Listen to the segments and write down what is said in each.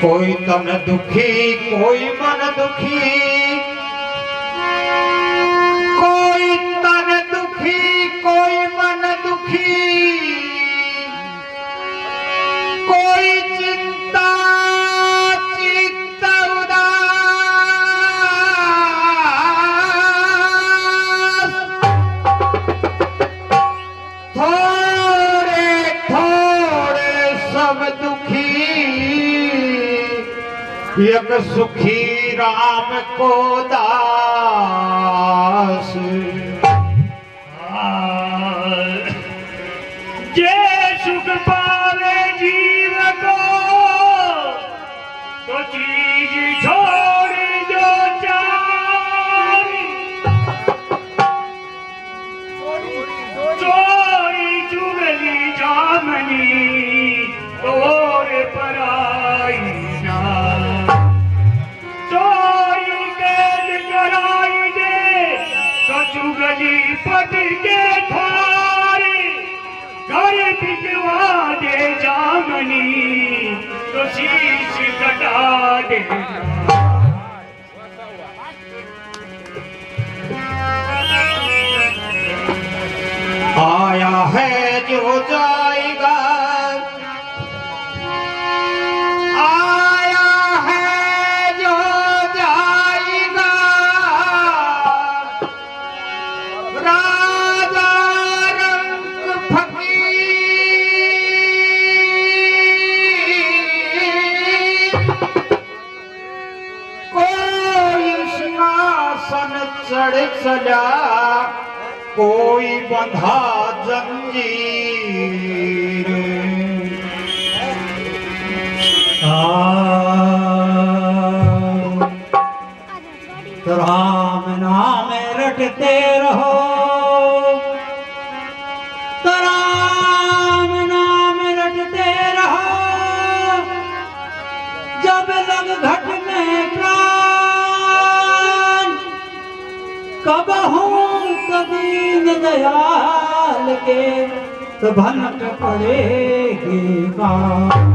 कोई तन दुखी कोई मन दुखी, कोई तन दुखी कोई मन दुखी, कोई चिंता चित्त उदास, थोड़े थोड़े सब दुखी, एक सुखी राम को दास। जे सुख पावे जीव को तो चीज छोड़ जो चारी, चोरी चुगली जामनी और पराई ना, चोरी कैद कराई दे तो चुगली पट के थारी, घर पिटवा दे जामनी तो शीश कटा दे। आया है जो जाएगा, आया है जो जाएगा, राजा रंग फकीर, कोई सिंहासन चढ़ चला, कोई बंधा जंजीर। तो राम नाम रटते रहो, तो राम नाम रटते रहो, जब लग घट में प्राण, कब हूँ दीन दयाल के तो भनक पड़ेगी कान।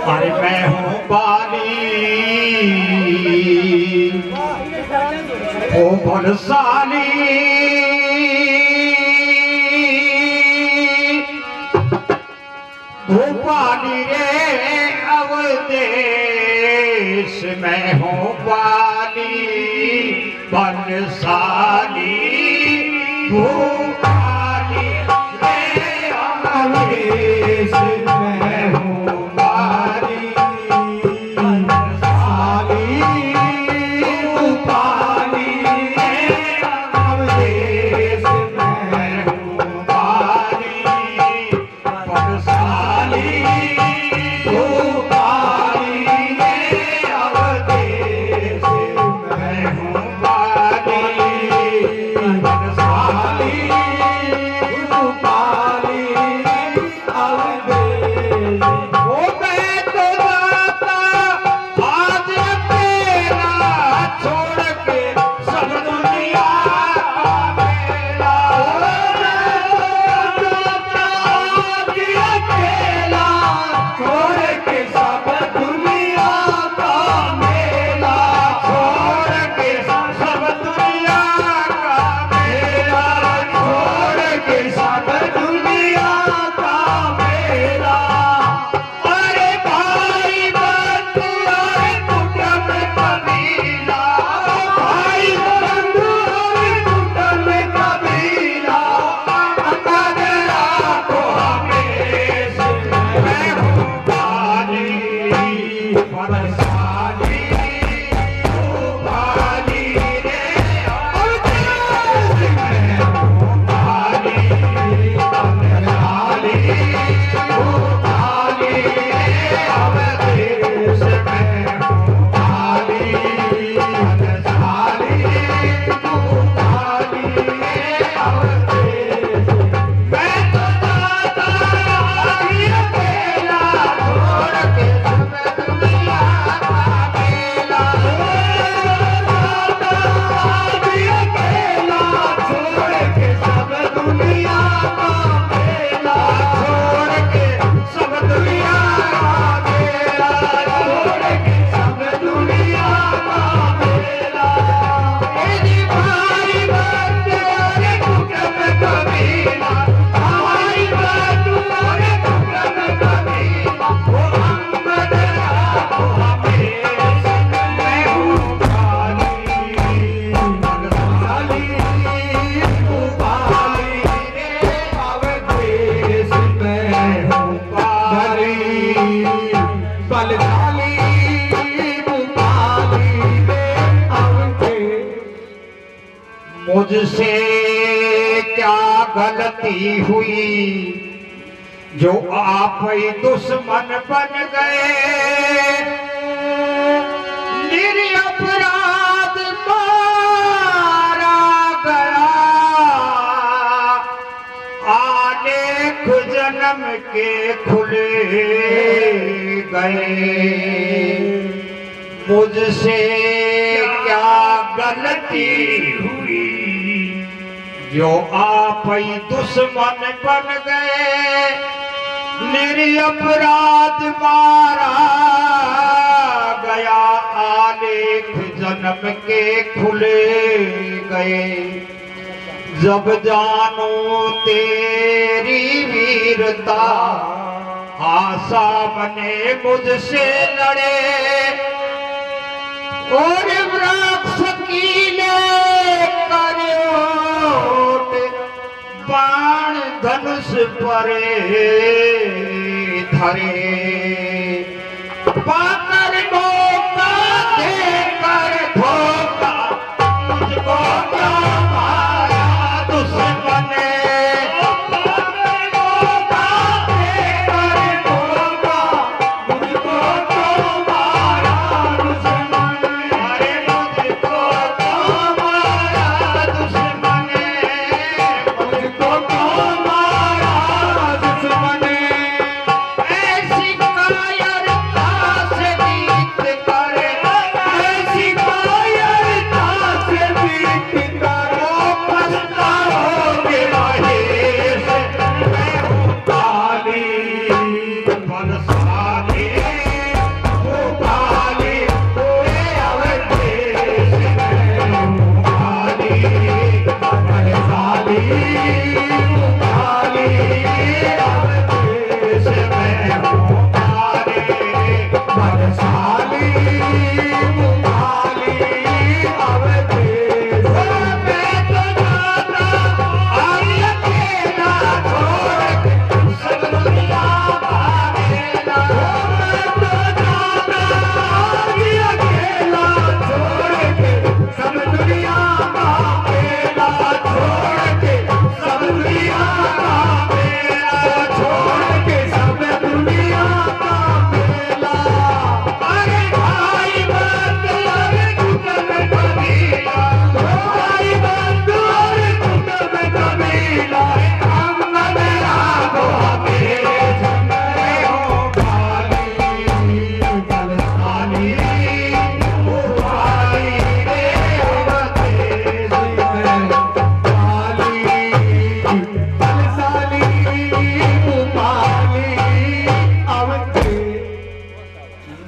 अरे मैं हूँ बाली ओ बलशाली, भोपाली रे अवदेश, मैं हूँ बाली बलशाली, भोपाली रे अवदेश, मैं हूँ Bye. मुझसे क्या गलती हुई जो आप ही दुश्मन बन गए। निरपराध मारा गया, आलेख जन्म के खुले गए। मुझसे क्या गलती हुई जो आप ही दुश्मन बन गए। निरपराध मारा गया, आलेख जन्म के खुले गए। जब जानू तेरी वीरता, सामने मुझसे लड़े और वृक्ष कीले करोट बाण धनुष परे धरे। पाकर मौका देकर धोखा, मुझको क्या मारा दुश्मन ने।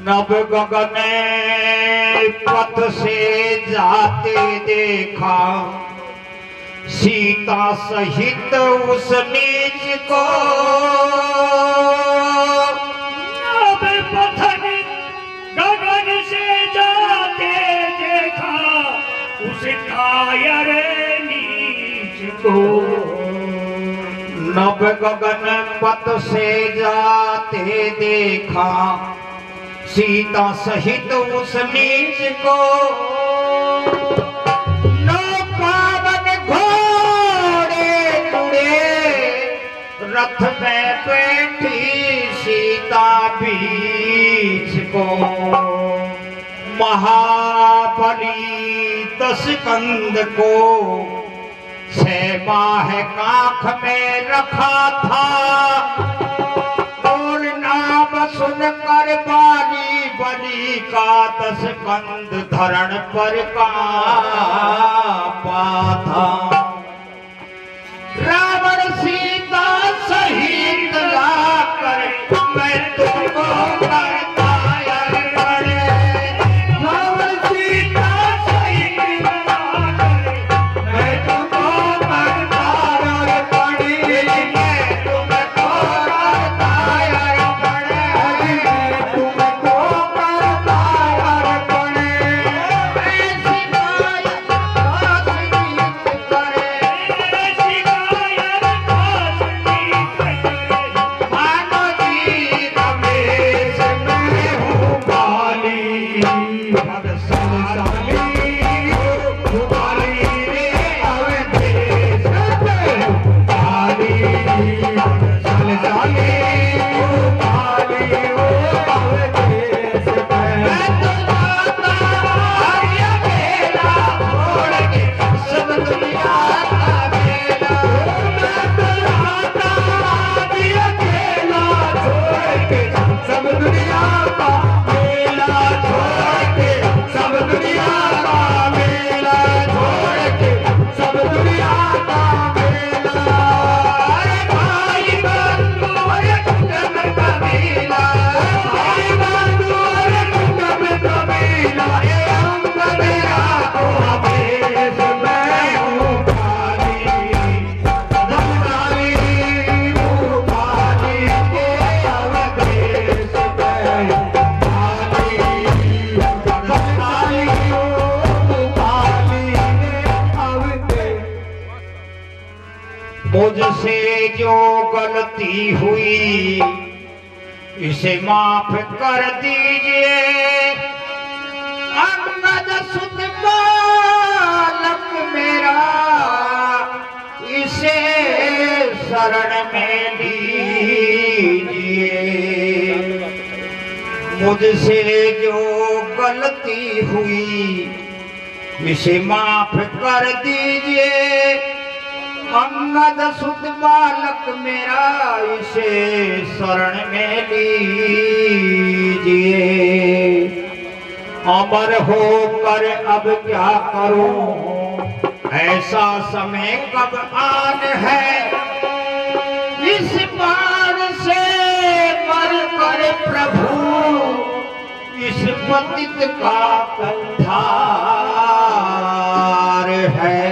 नभ गगन पथ से जाते देखा, सीता सहित उस नीच को। नभ पथ गगन से जाते देखा, उस कायर नीच को। नभ गगन पथ से जाते देखा, सीता सहित उस नीच को। नौकावन घोड़े जुड़े, रथ में बैठी सीता बीच को। महाबली 10 कंद को 6 माह काख में रखा था। और नाम सुनकर बाली बलि का 10 कंद धरण पर कांपा था। रावण सीता सहित लाकर मैं तुमको करता अर्पण। रावण सीता सहित लाकर मैं तुमको करता अर्पण। मैं तुमको करता अर्पण, तुमको करता अर्पण। ऐसी माया मुझसे जो गलती हुई इसे माफ कर दीजिए। अंगद सुत बालक मेरा इसे शरण में लीजिए। मुझसे जो गलती हुई इसे माफ कर दीजिए। अंगद सुत बालक मेरा इसे शरण में लीजिए। अमर होकर अब क्या करूं, ऐसा समय कब आन है। इस बाण से मर कर प्रभु इस पतित का कंधार है।